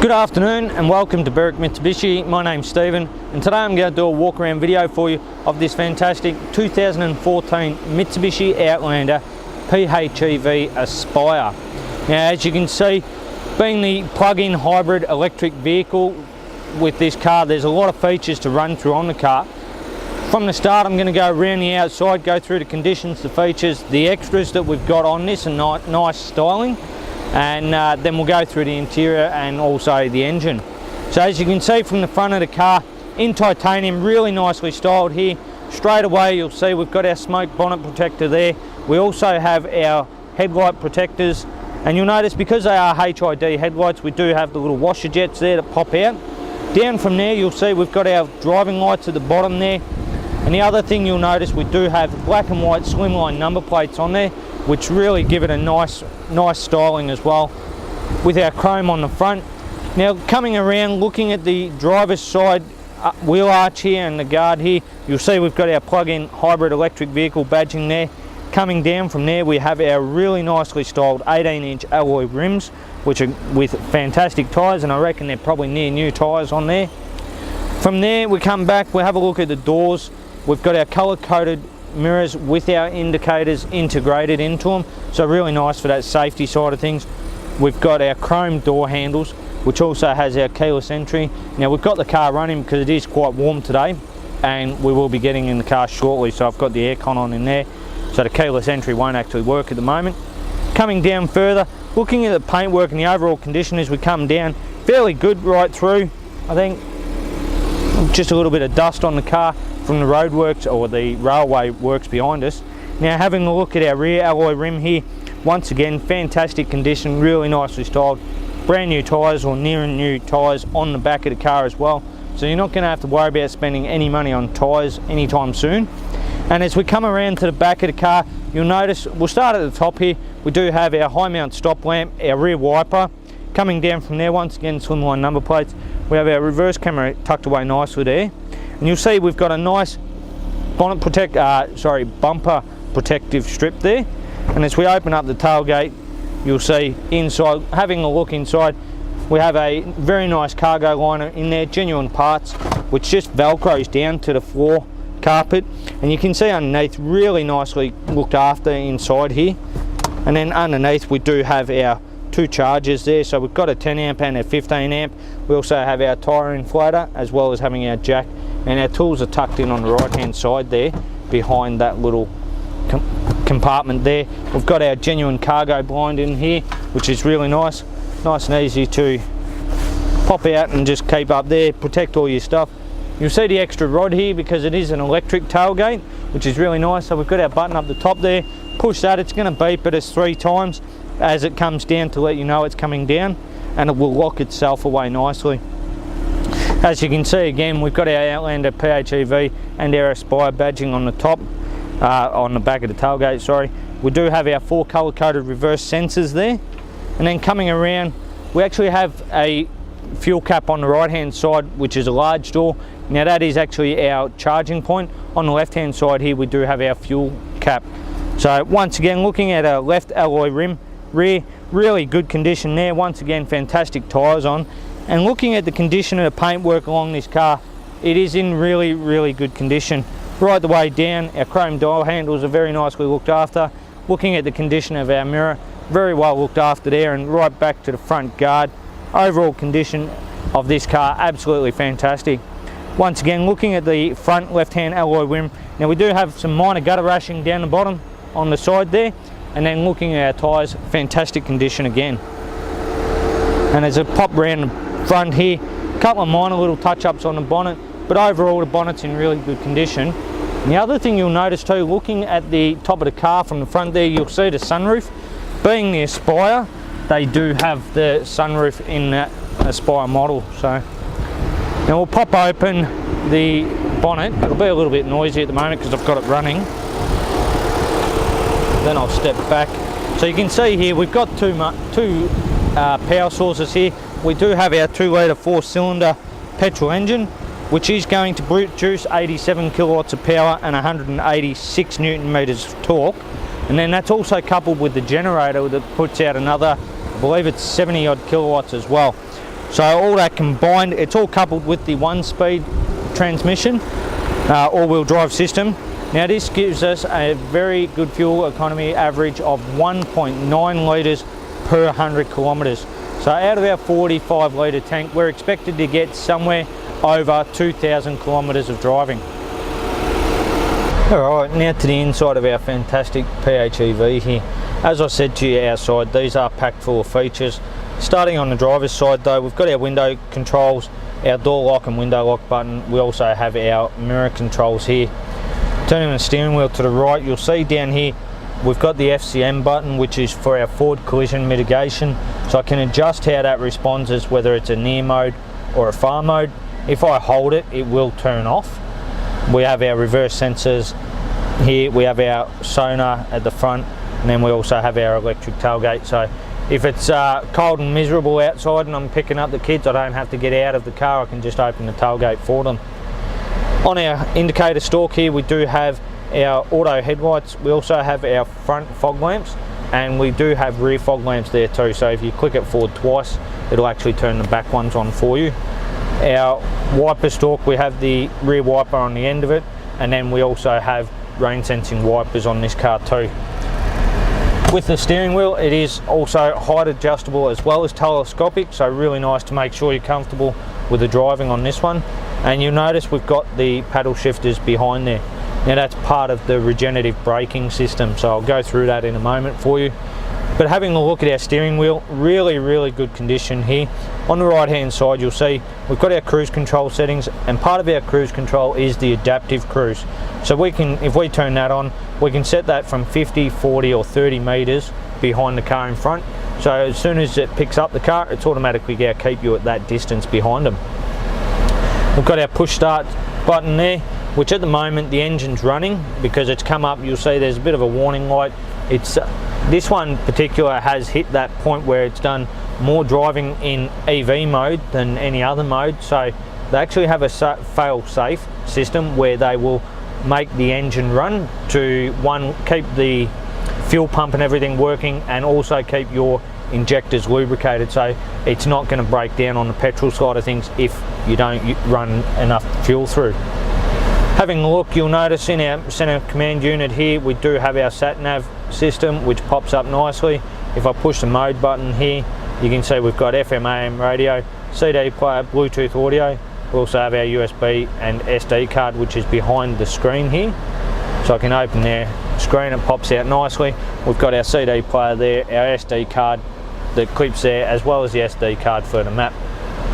Good afternoon and welcome to Berwick Mitsubishi. My name's Stephen and today I'm going to do a walk around video for you of this fantastic 2014 Mitsubishi Outlander PHEV Aspire. Now, as you can see, being the plug-in hybrid electric vehicle with this car, there's a lot of features to run through on the car. From the start, I'm going to go around the outside, go through the conditions, the features, the extras that we've got on this, and nice styling. And then we'll go through the interior and also the engine. So as you can see from the front of the car, in titanium, really nicely styled here. Straight away you'll see we've got our smoke bonnet protector there. We also have our headlight protectors, and you'll notice because they are HID headlights, we do have the little washer jets there that pop out. Down from there you'll see we've got our driving lights at the bottom there. And the other thing you'll notice, we do have black and white slimline number plates on there, which really give it a nice styling as well, with our chrome on the front. Now, coming around, looking at the driver's side wheel arch here and the guard here, you'll see we've got our plug-in hybrid electric vehicle badging there. Coming down from there, we have our really nicely styled 18-inch alloy rims, which are with fantastic tyres, and I reckon they're probably near new tyres on there. From there, we come back, we have a look at the doors. We've got our colour-coded mirrors with our indicators integrated into them, so really nice for that safety side of things. We've got our chrome door handles, which also has our keyless entry. Now, we've got the car running because it is quite warm today, and we will be getting in the car shortly, so I've got the aircon on in there, so the keyless entry won't actually work at the moment. Coming down further, looking at the paintwork and the overall condition as we come down, fairly good right through. I think just a little bit of dust on the car from the roadworks or the railway works behind us. Now, having a look at our rear alloy rim here, once again fantastic condition, really nicely styled, brand new tyres or near new tyres on the back of the car as well, so you're not going to have to worry about spending any money on tyres anytime soon. And as we come around to the back of the car, you'll notice we'll start at the top here. We do have our high mount stop lamp, our rear wiper. Coming down from there, once again slimline number plates. We have our reverse camera tucked away nicely there. And you'll see we've got a nice bumper protective strip there. And as we open up the tailgate, you'll see inside, having a look inside, we have a very nice cargo liner in there, genuine parts, which just velcros down to the floor carpet. And you can see underneath, really nicely looked after inside here. And then underneath we do have our two chargers there, so we've got a 10 amp and a 15 amp. We also have our tyre inflator as well as having our jack, and our tools are tucked in on the right hand side there behind that little compartment there. We've got our genuine cargo blind in here, which is really nice and easy to pop out and just keep up there, protect all your stuff. You'll see the extra rod here because it is an electric tailgate, which is really nice. So we've got our button up the top there, push that, it's going to beep at us 3 times as it comes down to let you know it's coming down, and it will lock itself away nicely. As you can see, again, we've got our Outlander PHEV and our Aspire badging on the top, on the back of the tailgate, sorry. We do have our 4 colour-coded reverse sensors there. And then coming around, we actually have a fuel cap on the right-hand side, which is a large door. Now, that is actually our charging point. On the left-hand side here, we do have our fuel cap. So once again, looking at our left alloy rim, rear, really good condition there. Once again, fantastic tyres on. And looking at the condition of the paintwork along this car, it is in really good condition. Right the way down, our chrome dial handles are very nicely looked after. Looking at the condition of our mirror, very well looked after there, and right back to the front guard. Overall condition of this car, absolutely fantastic. Once again, looking at the front left-hand alloy rim, now we do have some minor gutter rashing down the bottom on the side there. And then looking at our tyres, fantastic condition again. And as a pop round the front here, a couple of minor little touch-ups on the bonnet, but overall the bonnet's in really good condition. And the other thing you'll notice too, looking at the top of the car from the front there, you'll see the sunroof. Being the Aspire, they do have the sunroof in that Aspire model. So now we'll pop open the bonnet. It'll be a little bit noisy at the moment because I've got it running. Then I'll step back. So you can see here we've got two power sources here. We do have our 2-litre 4-cylinder petrol engine, which is going to produce 87 kilowatts of power and 186 newton meters of torque. And then that's also coupled with the generator that puts out another, I believe it's 70 odd kilowatts as well. So all that combined, it's all coupled with the 1-speed transmission, all-wheel drive system. Now this gives us a very good fuel economy average of 1.9 litres per 100 kilometres. So out of our 45 litre tank, we're expected to get somewhere over 2,000 kilometres of driving. Alright, now to the inside of our fantastic PHEV here. As I said to you outside, these are packed full of features. Starting on the driver's side though, we've got our window controls, our door lock and window lock button. We also have our mirror controls here. Turning the steering wheel to the right, you'll see down here we've got the FCM button, which is for our forward collision mitigation. So I can adjust how that responds as whether it's a near mode or a far mode. If I hold it, it will turn off. We have our reverse sensors here, we have our sonar at the front, and then we also have our electric tailgate. So if it's cold and miserable outside and I'm picking up the kids, I don't have to get out of the car, I can just open the tailgate for them. On our indicator stalk here, we do have our auto headlights. We also have our front fog lamps, and we do have rear fog lamps there too. So if you click it forward twice, it'll actually turn the back ones on for you. Our wiper stalk, we have the rear wiper on the end of it, and then we also have rain sensing wipers on this car too. With the steering wheel, it is also height adjustable as well as telescopic, so really nice to make sure you're comfortable with the driving on this one. And you'll notice we've got the paddle shifters behind there. Now that's part of the regenerative braking system, so I'll go through that in a moment for you. But having a look at our steering wheel, really good condition here. On the right hand side you'll see we've got our cruise control settings, and part of our cruise control is the adaptive cruise. So we can, if we turn that on, we can set that from 50, 40 or 30 metres behind the car in front. So as soon as it picks up the car, it's automatically going to keep you at that distance behind them. We've got our push start button there, which at the moment the engine's running because it's come up. You'll see there's a bit of a warning light. It's this one particular has hit that point where it's done more driving in EV mode than any other mode. So they actually have a fail-safe system where they will make the engine run to, one, keep the fuel pump and everything working, and also keep your injectors lubricated, so it's not going to break down on the petrol side of things if you don't run enough fuel through. Having a look, you'll notice in our center command unit here we do have our sat nav system, which pops up nicely. If I push the mode button here, you can see we've got FM AM radio, CD player, Bluetooth audio. We also have our USB and SD card, which is behind the screen here. So I can open their screen, it pops out nicely. We've got our CD player there, our SD card that clips there, as well as the SD card for the map.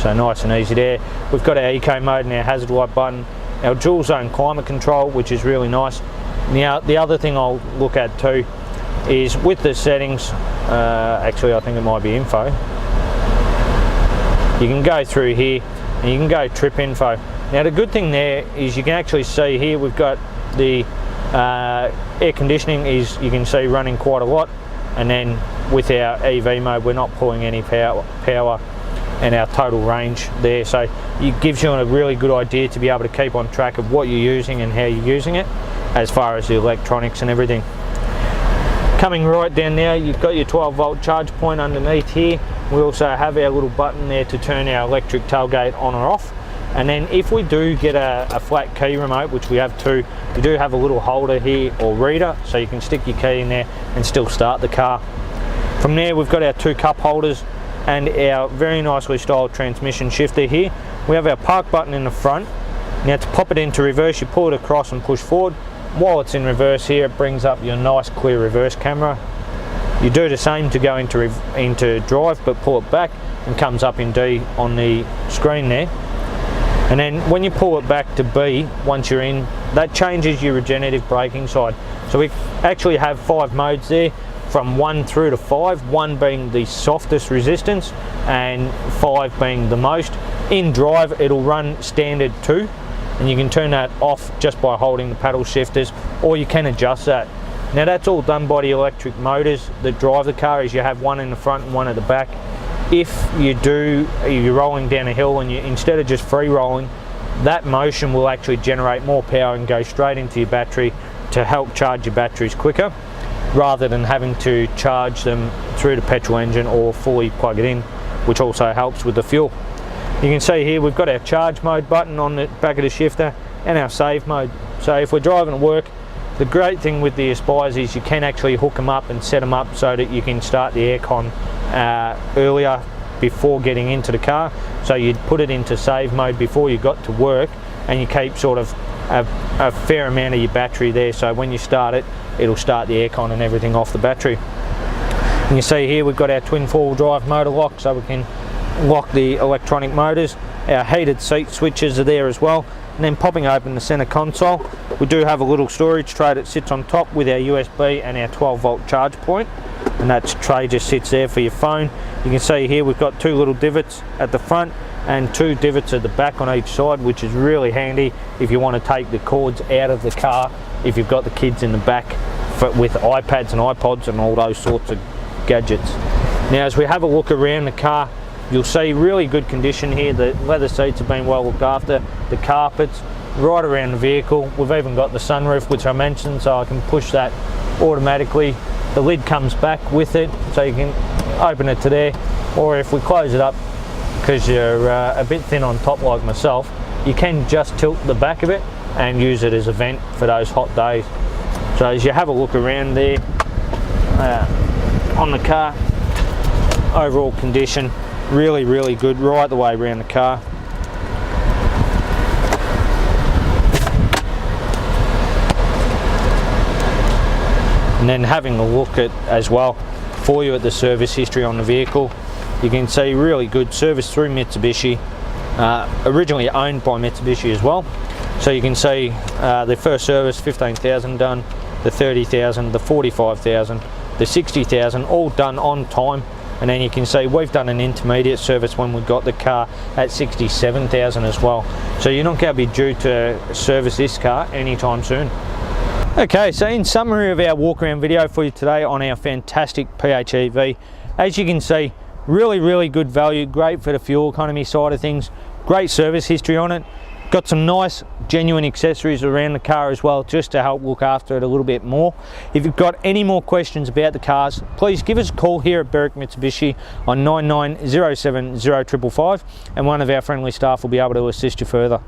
So nice and easy there. We've got our eco mode and our hazard light button, our dual zone climate control, which is really nice. Now the other thing I'll look at too is with the settings, actually I think it might be info. You can go through here and you can go trip info. Now the good thing there is you can actually see here we've got the air conditioning is, you can see, running quite a lot, and then with our EV mode we're not pulling any power and our total range there, so it gives you a really good idea to be able to keep on track of what you're using and how you're using it as far as the electronics and everything. Coming right down now, you've got your 12-volt charge point underneath here. We also have our little button there to turn our electric tailgate on or off. And then if we do get a flat key remote, which we have too, we do have a little holder here or reader, so you can stick your key in there and still start the car. From there we've got our 2 cup holders and our very nicely styled transmission shifter here. We have our park button in the front. Now to pop it into reverse, you pull it across and push forward. While it's in reverse here, it brings up your nice clear reverse camera. You do the same to go into drive, but pull it back and comes up in D on the screen there. And then when you pull it back to B, once you're in, that changes your regenerative braking side. So we actually have 5 modes there, from 1 through to 5, 1 being the softest resistance and 5 being the most. In drive it'll run standard 2, and you can turn that off just by holding the paddle shifters, or you can adjust that. Now that's all done by the electric motors that drive the car, is you have 1 in the front and 1 at the back. If you're rolling down a hill and you, instead of just free rolling, that motion will actually generate more power and go straight into your battery to help charge your batteries quicker, rather than having to charge them through the petrol engine or fully plug it in, which also helps with the fuel. You can see here we've got our charge mode button on the back of the shifter and our save mode. So if we're driving to work, the great thing with the Aspires is you can actually hook them up and set them up so that you can start the aircon earlier before getting into the car. So you'd put it into save mode before you got to work, and you keep sort of a fair amount of your battery there, so when you start it, it'll start the aircon and everything off the battery. And you see here we've got our twin four-wheel drive motor lock, so we can lock the electronic motors. Our heated seat switches are there as well. And then popping open the center console, we do have a little storage tray that sits on top with our USB and our 12-volt charge point, and that tray just sits there for your phone. You can see here we've got two little divots at the front and two divots at the back on each side, which is really handy if you want to take the cords out of the car if you've got the kids in the back with iPads and iPods and all those sorts of gadgets. Now as we have a look around the car, you'll see really good condition here. The leather seats have been well looked after, the carpets right around the vehicle. We've even got the sunroof, which I mentioned, so I can push that automatically. The lid comes back with it, so you can open it to there, or if we close it up, because you're a bit thin on top like myself, you can just tilt the back of it and use it as a vent for those hot days. So as you have a look around there on the car, overall condition really good right the way around the car. And then having a look at as well for you at the service history on the vehicle, you can see really good service through Mitsubishi, originally owned by Mitsubishi as well. So you can see the first service 15,000 done, the 30,000, the 45,000, the 60,000, all done on time. And then you can see we've done an intermediate service when we got the car at 67,000 as well. So you're not going to be due to service this car anytime soon. Okay, so in summary of our walk around video for you today on our fantastic PHEV, as you can see, really good value, great for the fuel economy side of things, great service history on it. Got some nice genuine accessories around the car as well, just to help look after it a little bit more. If you've got any more questions about the cars, please give us a call here at Berwick Mitsubishi on 99070555, and one of our friendly staff will be able to assist you further.